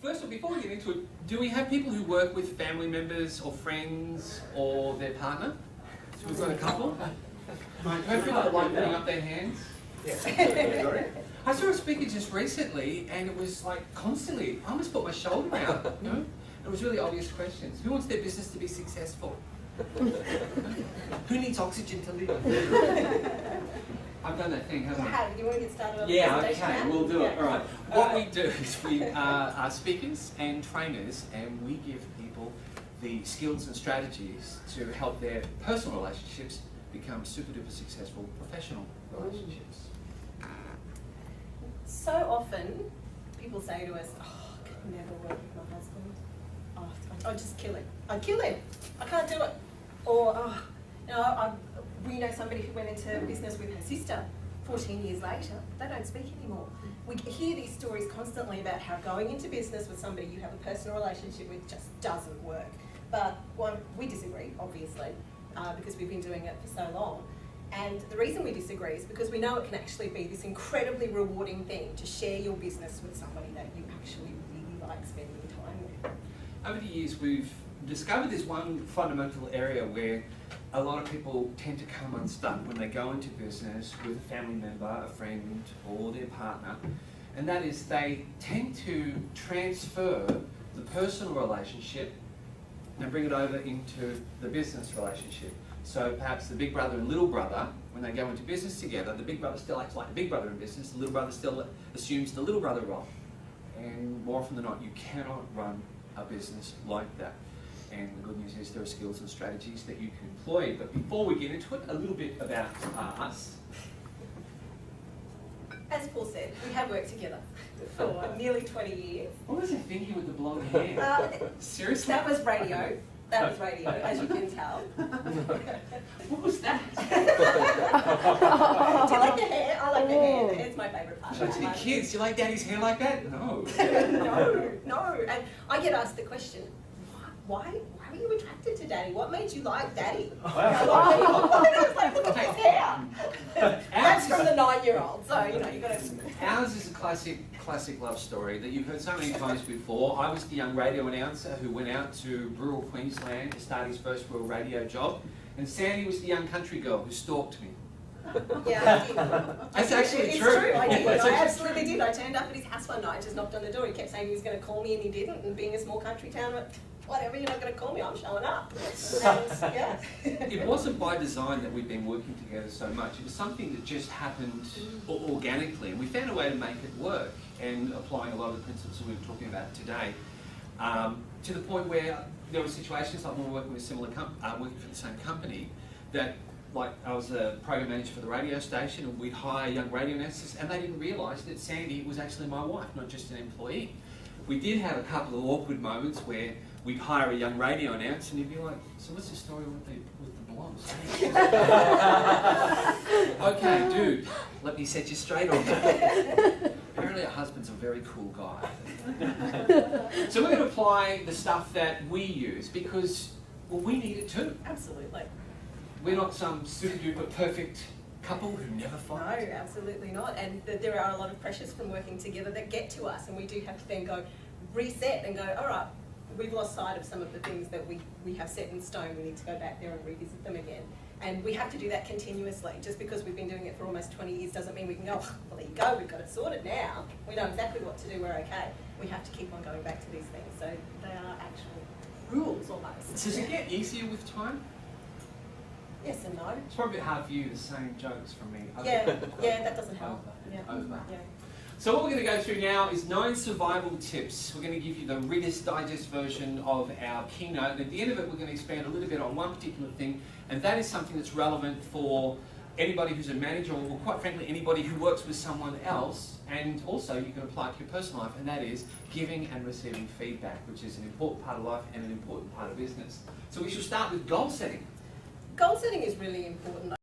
first of all, before we get into it, do we have people who work with family members or friends or their partner? So we've got a couple. Have people that like putting up their hands? Yeah. I saw a speaker just recently, and it was like constantly, I almost put my shoulder out, you know? It was really obvious questions. Who wants their business to be successful? Who needs oxygen to live? I've done that thing, haven't I? Do you want to get started on the Yeah, presentation okay, now? we'll do it. Yeah. All right. What we do is we are speakers and trainers, and we give people the skills and strategies to help their personal relationships become super duper successful professional relationships. So often, people say to us, "Oh, I could never work with my husband. Oh, I'd just kill him. I'd kill him. I can't do it." Or, "Oh, you know, we know somebody who went into business with her sister. 14 years later, they don't speak anymore." We hear these stories constantly about how going into business with somebody you have a personal relationship with just doesn't work. But we disagree, obviously, because we've been doing it for so long. And the reason we disagree is because we know it can actually be this incredibly rewarding thing to share your business with somebody that you actually really like spending time with. Over the years, we've discovered there's one fundamental area where a lot of people tend to come unstuck when they go into business with a family member, a friend, or their partner, and that is they tend to transfer the personal relationship and bring it over into the business relationship. So perhaps the big brother and little brother, when they go into business together, the big brother still acts like the big brother in business, the little brother still assumes the little brother role. And more often than not, you cannot run a business like that. And the good news is there are skills and strategies that you can employ. But before we get into it, a little bit about us. As Paul said, we have worked together for nearly 20 years. What was I thinking with the blonde hair? Seriously? That was radio. That was radio, as you can tell. What was that? Do you like the hair? I like the hair. The hair's my favourite part. So to the kids, do you like daddy's hair like that? No. No. And I get asked the question, why were you attracted to Daddy? What made you like Daddy? I was like, look at his hair. That's from the 9-year-old, so you know you got to. Ours is a classic love story that you've heard so many times before. I was the young radio announcer who went out to rural Queensland to start his first rural radio job, and Sandy was the young country girl who stalked me. Yeah, I did. That's actually it's true. true. I did. It's I actually absolutely did. I turned up at his house one night, just knocked on the door. He kept saying he was going to call me, and he didn't. And being a small country town, I went, whatever, you're not going to call me, I'm showing up. And, yeah. It wasn't by design that we've been working together so much. It was something that just happened organically, and we found a way to make it work, and applying a lot of the principles that we were talking about today, to the point where there were situations like when we were working with working for the same company, that like I was a program manager for the radio station, and we'd hire young radio announcers, and they didn't realise that Sandy was actually my wife, not just an employee. We did have a couple of awkward moments where we'd hire a young radio announcer, and he'd be like, "So what's the story with the blondes?" Okay, dude, let me set you straight on that. Apparently, our husband's a very cool guy. So we're going to apply the stuff that we use because, well, we need it too. Absolutely. We're not some super duper perfect couple who never No, fight. absolutely not. And there are a lot of pressures from working together that get to us, and we do have to then go reset and go, all right, we've lost sight of some of the things that we have set in stone. We need to go back there and revisit them again. And we have to do that continuously. Just because we've been doing it for almost 20 years doesn't mean we can go, oh, well, there you go, we've got it sorted now. We know exactly what to do, we're okay. We have to keep on going back to these things. So they are actual rules almost. Does it get easier with time? Yes and no. It's probably a bit hard for you, the same jokes from me. Yeah, that doesn't help. Yeah. Over. Yeah. So what we're going to go through now is 9 survival tips. We're going to give you the Reader's Digest version of our keynote. And at the end of it, we're going to expand a little bit on one particular thing, and that is something that's relevant for anybody who's a manager, or quite frankly, anybody who works with someone else. And also, you can apply it to your personal life, and that is giving and receiving feedback, which is an important part of life and an important part of business. So we should start with goal setting. Goal setting is really important.